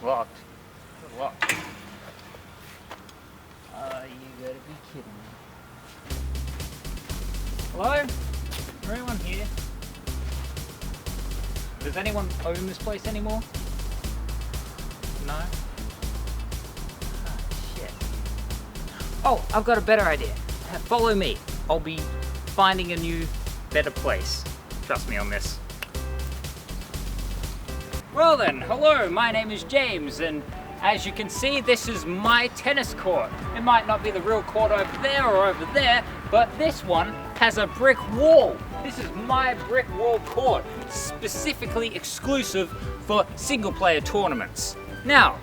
Locked. Locked. You gotta be kidding me. Hello? Is anyone here? Does anyone own this place anymore? No? Oh, shit. Oh, I've got a better idea. Follow me. I'll be finding a new, better place. Trust me on this. Well then, hello, my name is James, and as you can see, this is my tennis court. It might not be the real court over there or over there, but this one has a brick wall. This is my brick wall court, specifically exclusive for single player tournaments. Now,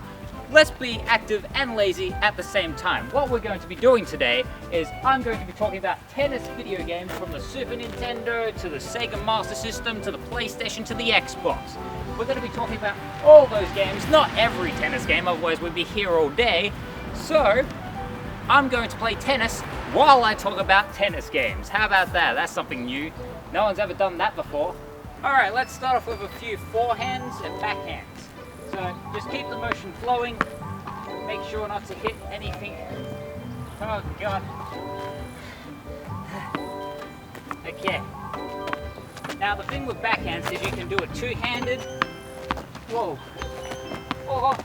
let's be active and lazy at the same time. What we're going to be doing today is I'm going to be talking about tennis video games from the Super Nintendo to the Sega Master System to the PlayStation to the Xbox. We're going to be talking about all those games, not every tennis game, otherwise we'd be here all day. So, I'm going to play tennis while I talk about tennis games. How about that? That's something new. No one's ever done that before. Alright, let's start off with a few forehands and backhands. So, just keep the motion flowing. Make sure not to hit anything. Oh, God. Okay. Now, the thing with backhands is you can do it two-handed. Whoa. Oh.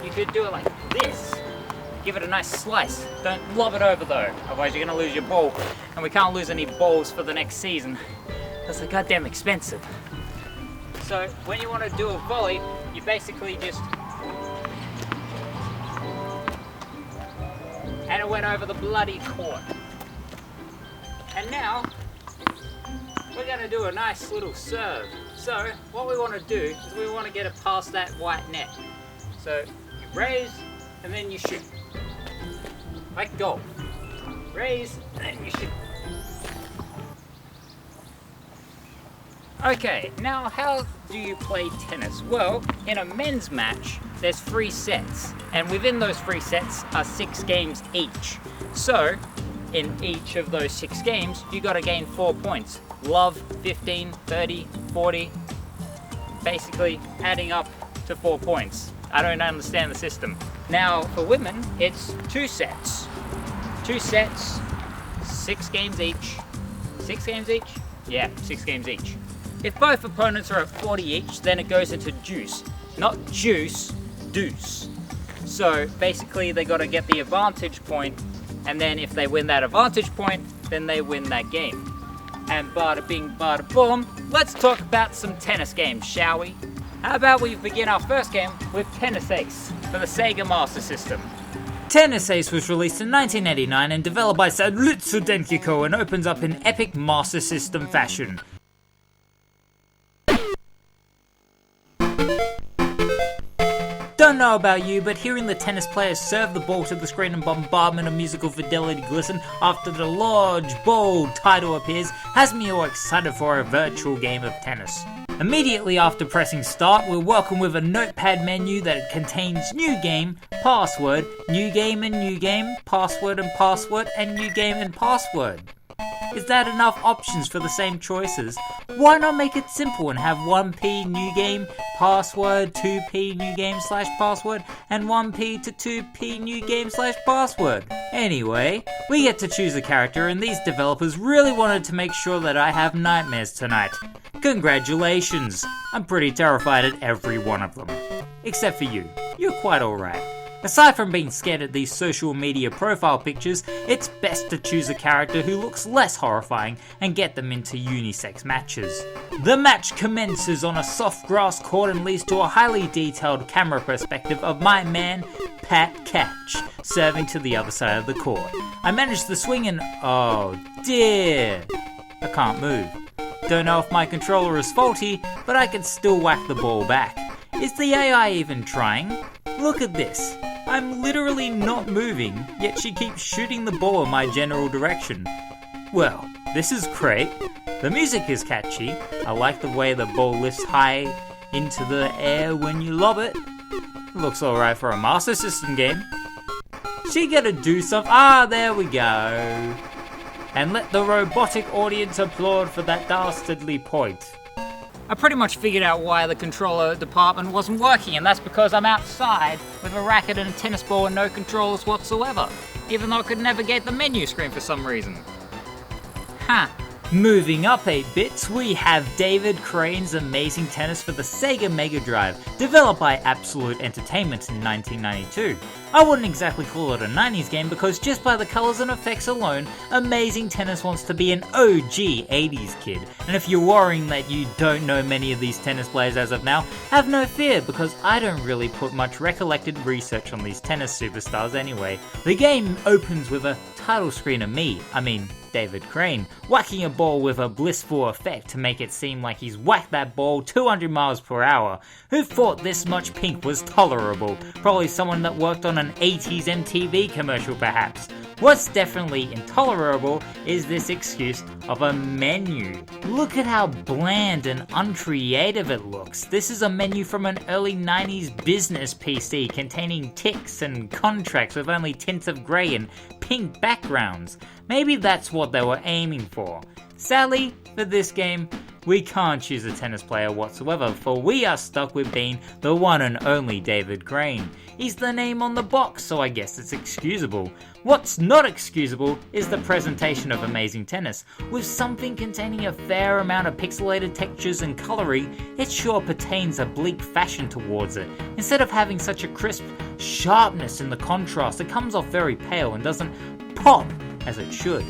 You could do it like this. Give it a nice slice. Don't lob it over though, otherwise you're gonna lose your ball. And we can't lose any balls for the next season. That's so goddamn expensive. So when you want to do a volley, you basically just... And it went over the bloody court. And now, we're gonna do a nice little serve. So, what we want to do is we want to get it past that white net. So, you raise, and then you shoot. Like golf. Raise, and then you shoot. Okay, now how do you play tennis? Well, in a men's match, there's 3 sets. And within those 3 sets are 6 games each. So, in each of those 6 games, you gotta gain 4 points. Love, 15, 30, 40, basically adding up to 4 points. I don't understand the system. Now for women, it's 2 sets. 2 sets, 6 games each. 6 games each? Yeah, 6 games each. If both opponents are at 40 each, then it goes into deuce. Not juice, deuce. So basically they gotta get the advantage point, and then if they win that advantage point, then they win that game. And bada bing, bada boom, let's talk about some tennis games, shall we? How about we begin our first game with Tennis Ace for the Sega Master System. Tennis Ace was released in 1989 and developed by Sadlitsu Denkiko and opens up in epic Master System fashion. Don't know about you, but hearing the tennis players serve the ball to the screen and bombardment of musical fidelity glisten after the large, bold title appears has me all excited for a virtual game of tennis. Immediately after pressing start, we're welcomed with a notepad menu that contains new game, password, new game and new game, password and password, and new game and password. Is that enough options for the same choices? Why not make it simple and have 1p new game, password, 2p new game / password, and 1p to 2p new game / password? Anyway, we get to choose a character, and these developers really wanted to make sure that I have nightmares tonight. Congratulations! I'm pretty terrified at every one of them. Except for you. You're quite alright. Aside from being scared at these social media profile pictures, it's best to choose a character who looks less horrifying and get them into unisex matches. The match commences on a soft grass court and leads to a highly detailed camera perspective of my man, Pat Catch, serving to the other side of the court. I managed the swing and oh dear, I can't move. Don't know if my controller is faulty, but I can still whack the ball back. Is the AI even trying? Look at this. I'm literally not moving, yet she keeps shooting the ball in my general direction. Well, this is great. The music is catchy. I like the way the ball lifts high into the air when you lob it. Looks alright for a Master System game. She gotta do something. Ah, there we go. And let the robotic audience applaud for that dastardly point. I pretty much figured out why the controller department wasn't working, and that's because I'm outside with a racket and a tennis ball and no controllers whatsoever, even though I could navigate the menu screen for some reason. Huh. Moving up 8 bits, we have David Crane's Amazing Tennis for the Sega Mega Drive, developed by Absolute Entertainment in 1992. I wouldn't exactly call it a 90s game because just by the colours and effects alone, Amazing Tennis wants to be an OG 80s kid. And if you're worrying that you don't know many of these tennis players as of now, have no fear because I don't really put much recollected research on these tennis superstars anyway. The game opens with a title screen of David Crane, whacking a ball with a blissful effect to make it seem like he's whacked that ball 200 miles per hour. Who thought this much pink was tolerable? Probably someone that worked on an 80s MTV commercial perhaps. What's definitely intolerable is this excuse of a menu. Look at how bland and uncreative it looks. This is a menu from an early 90s business PC containing ticks and contracts with only tints of grey and pink backgrounds. Maybe that's what they were aiming for. Sadly, for this game, we can't choose a tennis player whatsoever, for we are stuck with being the one and only David Crane. He's the name on the box, so I guess it's excusable. What's not excusable is the presentation of Amazing Tennis. With something containing a fair amount of pixelated textures and coloring, it sure pertains a bleak fashion towards it. Instead of having such a crisp sharpness in the contrast, it comes off very pale and doesn't pop as it should.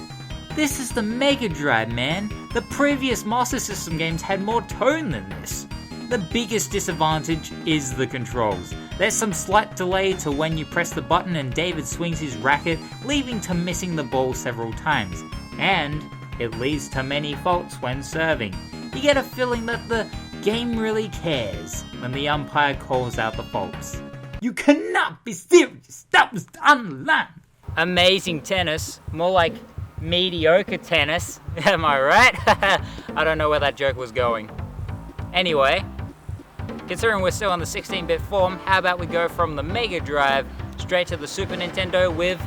This is the Mega Drive, man. The previous Master System games had more tone than this. The biggest disadvantage is the controls. There's some slight delay to when you press the button and David swings his racket, leading to missing the ball several times. And it leads to many faults when serving. You get a feeling that the game really cares when the umpire calls out the faults. You cannot be serious, that was on the line. Amazing Tennis, more like mediocre tennis, am I right? I don't know where that joke was going. Anyway, considering we're still on the 16-bit form, how about we go from the Mega Drive straight to the Super Nintendo with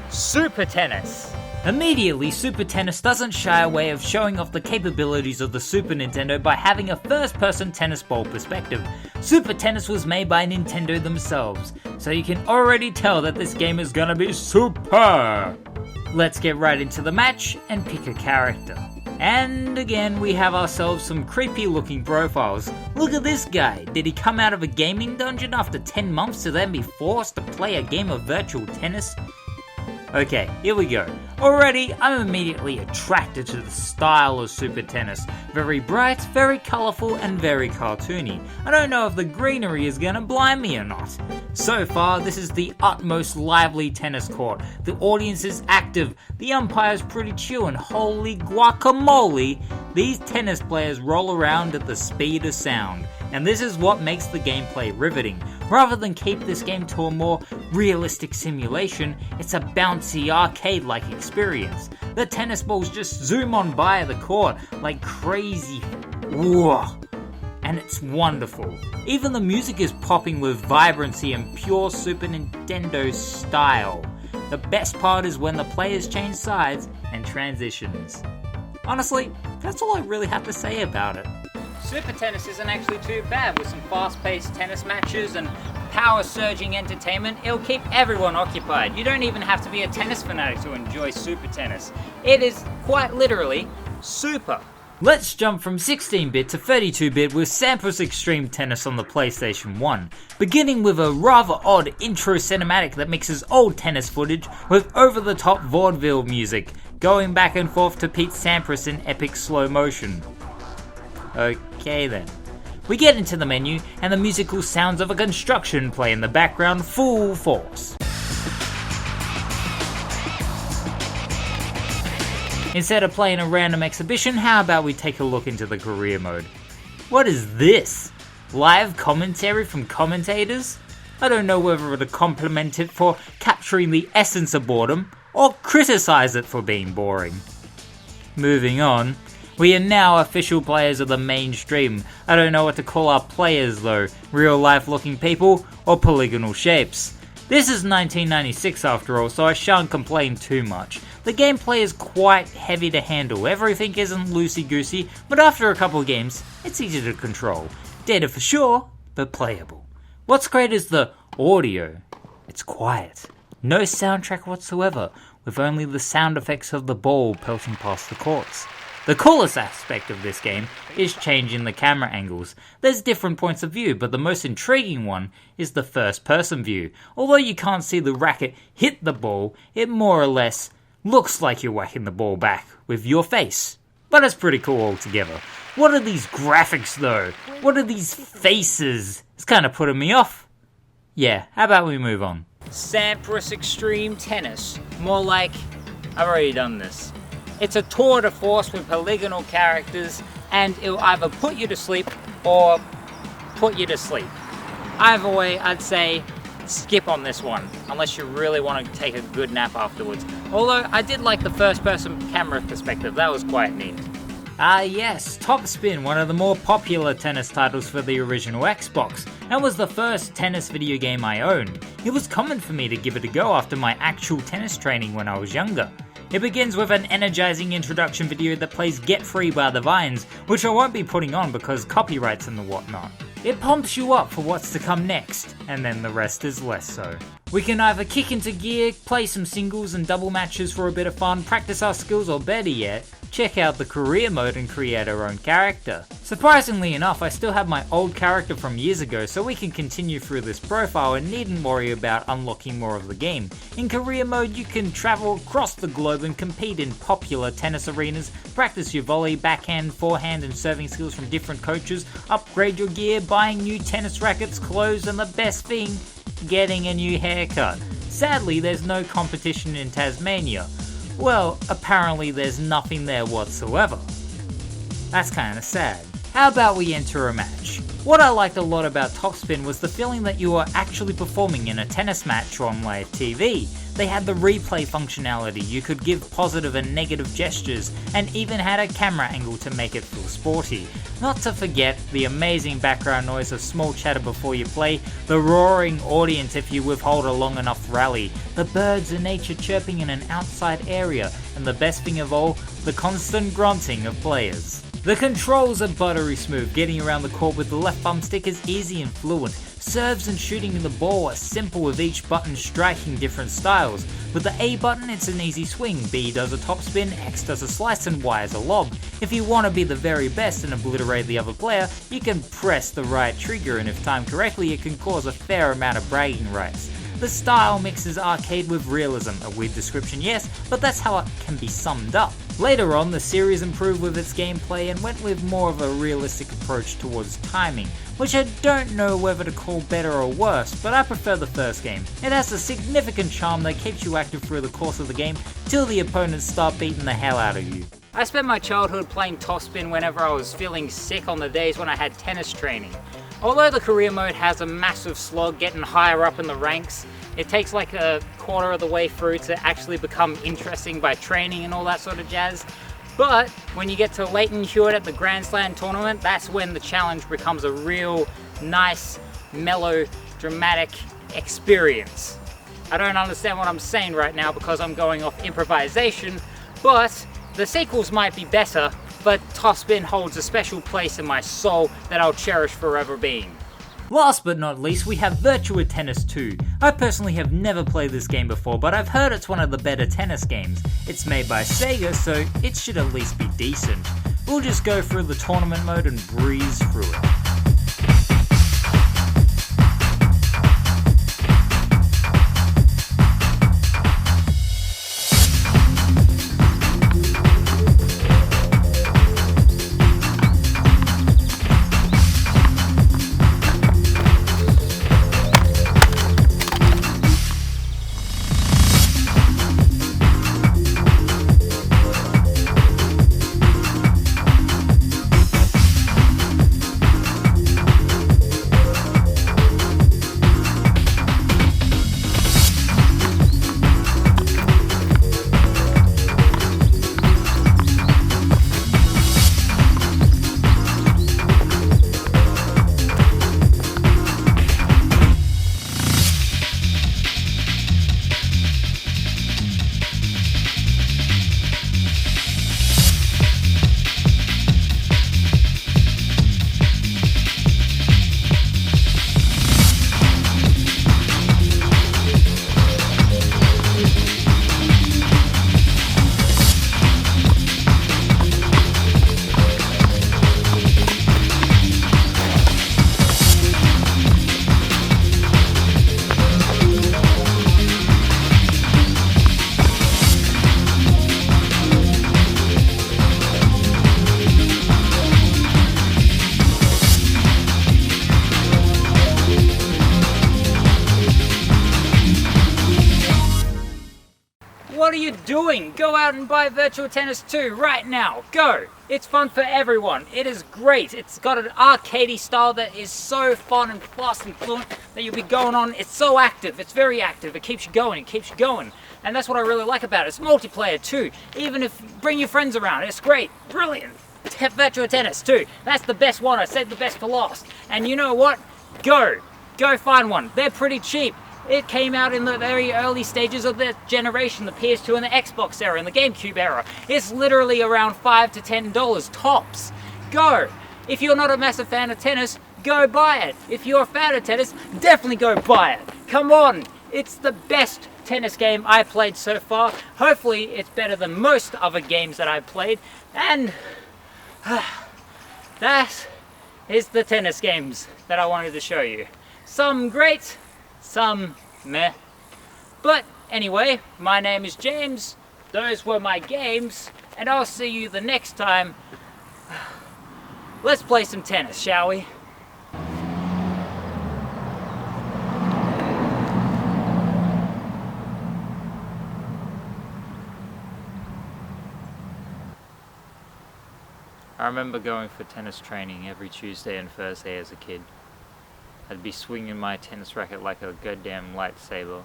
Super Tennis? Immediately, Super Tennis doesn't shy away of showing off the capabilities of the Super Nintendo by having a first-person tennis ball perspective. Super Tennis was made by Nintendo themselves, so you can already tell that this game is gonna be super! Let's get right into the match and pick a character. And again, we have ourselves some creepy looking profiles. Look at this guy. Did he come out of a gaming dungeon after 10 months to then be forced to play a game of virtual tennis? Okay, here we go. Already, I'm immediately attracted to the style of Super Tennis. Very bright, very colourful, and very cartoony. I don't know if the greenery is gonna blind me or not. So far, this is the utmost lively tennis court. The audience is active, the umpire's pretty chill, and holy guacamole, these tennis players roll around at the speed of sound. And this is what makes the gameplay riveting. Rather than keep this game to a more realistic simulation, it's a bouncy arcade-like experience. The tennis balls just zoom on by the court like crazy. Whoa! And it's wonderful. Even the music is popping with vibrancy and pure Super Nintendo style. The best part is when the players change sides and transitions. Honestly, that's all I really have to say about it. Super Tennis isn't actually too bad. With some fast-paced tennis matches and power-surging entertainment, it'll keep everyone occupied. You don't even have to be a tennis fanatic to enjoy Super Tennis. It is quite literally super. Let's jump from 16-bit to 32-bit with Sampras Extreme Tennis on the PlayStation 1, beginning with a rather odd intro cinematic that mixes old tennis footage with over-the-top vaudeville music, going back and forth to Pete Sampras in epic slow motion. Okay then. We get into the menu and the musical sounds of a construction play in the background full force. Instead of playing a random exhibition, how about we take a look into the career mode? What is this? Live commentary from commentators? I don't know whether to compliment it for capturing the essence of boredom or criticize it for being boring. Moving on. We are now official players of the mainstream. I don't know what to call our players though, real life looking people or polygonal shapes. This is 1996 after all, so I shan't complain too much. The gameplay is quite heavy to handle, everything isn't loosey-goosey, but after a couple of games, it's easy to control. Dated for sure, but playable. What's great is the audio. It's quiet. No soundtrack whatsoever, with only the sound effects of the ball pelting past the courts. The coolest aspect of this game is changing the camera angles. There's different points of view, but the most intriguing one is the first person view. Although you can't see the racket hit the ball, it more or less looks like you're whacking the ball back with your face. But it's pretty cool altogether. What are these graphics though? What are these faces? It's kind of putting me off. Yeah, how about we move on? Sampras Extreme Tennis. More like, I've already done this. It's a tour de force with polygonal characters, and it'll either put you to sleep or put you to sleep. Either way, I'd say skip on this one, unless you really want to take a good nap afterwards. Although, I did like the first-person camera perspective, that was quite neat. Yes, Top Spin, one of the more popular tennis titles for the original Xbox, and was the first tennis video game I owned. It was common for me to give it a go after my actual tennis training when I was younger. It begins with an energizing introduction video that plays Get Free by the Vines, which I won't be putting on because copyrights and the whatnot. It pumps you up for what's to come next, and then the rest is less so. We can either kick into gear, play some singles and double matches for a bit of fun, practice our skills, or better yet, check out the career mode and create our own character. Surprisingly enough, I still have my old character from years ago, so we can continue through this profile and needn't worry about unlocking more of the game. In career mode, you can travel across the globe and compete in popular tennis arenas, practice your volley, backhand, forehand and serving skills from different coaches, upgrade your gear, buying new tennis rackets, clothes, and the best thing, getting a new haircut. Sadly, there's no competition in Tasmania. Well, apparently there's nothing there whatsoever. That's kinda sad. How about we enter a match? What I liked a lot about Topspin was the feeling that you were actually performing in a tennis match on live TV. They had the replay functionality, you could give positive and negative gestures, and even had a camera angle to make it feel sporty. Not to forget the amazing background noise of small chatter before you play, the roaring audience if you withhold a long enough rally, the birds and nature chirping in an outside area, and the best thing of all, the constant grunting of players. The controls are buttery smooth, getting around the court with the left thumbstick is easy and fluent. Serves and shooting the ball are simple with each button striking different styles. With the A button it's an easy swing, B does a topspin, X does a slice and Y is a lob. If you want to be the very best and obliterate the other player, you can press the right trigger and if timed correctly it can cause a fair amount of bragging rights. The style mixes arcade with realism, a weird description yes, but that's how it can be summed up. Later on, the series improved with its gameplay and went with more of a realistic approach towards timing, which I don't know whether to call better or worse, but I prefer the first game. It has a significant charm that keeps you active through the course of the game till the opponents start beating the hell out of you. I spent my childhood playing Topspin whenever I was feeling sick on the days when I had tennis training. Although the career mode has a massive slog getting higher up in the ranks, it takes like a quarter of the way through to actually become interesting by training and all that sort of jazz. But when you get to Leighton Hewitt at the Grand Slam tournament, that's when the challenge becomes a real nice, mellow, dramatic experience. I don't understand what I'm saying right now because I'm going off improvisation, but the sequels might be better, but Topspin holds a special place in my soul that I'll cherish forever being. Last but not least, we have Virtua Tennis 2. I personally have never played this game before, but I've heard it's one of the better tennis games. It's made by Sega, so it should at least be decent. We'll just go through the tournament mode and breeze through it. What are you doing? Go out and buy Virtual Tennis 2 right now. Go! It's fun for everyone. It is great. It's got an arcadey style that is so fun and fast and fluent that you'll be going on. It's so active. It's very active. It keeps you going. It keeps you going. And that's what I really like about it. It's multiplayer too. Even if bring your friends around. It's great. Brilliant. Virtual Tennis 2. That's the best one. I saved the best for last. And you know what? Go find one. They're pretty cheap. It came out in the very early stages of the generation, the PS2 and the Xbox era and the GameCube era. It's literally around $5 to $10 tops. Go. If you're not a massive fan of tennis, go buy it. If you're a fan of tennis, definitely go buy it. Come on. It's the best tennis game I played so far. Hopefully it's better than most other games that I've played. And that is the tennis games that I wanted to show you. Some great, some meh. But anyway, my name is James. Those were my games, and I'll see you the next time. Let's play some tennis, shall we? I remember going for tennis training every Tuesday and Thursday as a kid. I'd be swinging my tennis racket like a goddamn lightsaber.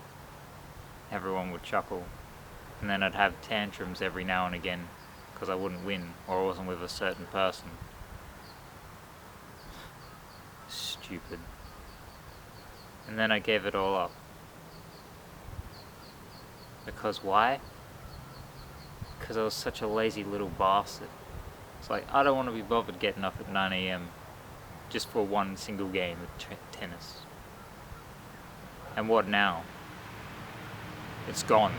Everyone would chuckle. And then I'd have tantrums every now and again because I wouldn't win or I wasn't with a certain person. Stupid. And then I gave it all up. Because why? Because I was such a lazy little bastard. It's like, I don't want to be bothered getting up at 9 AM just for one single game of tennis. And what now? It's gone.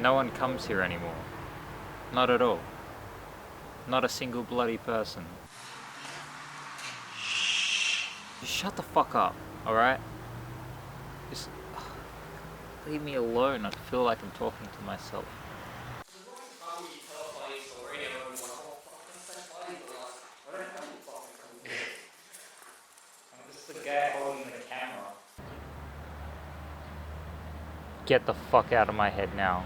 No one comes here anymore. Not at all. Not a single bloody person. Just shut the fuck up, alright? Just leave me alone. I feel like I'm talking to myself. I'm just the guy holding the camera. Get the fuck out of my head now.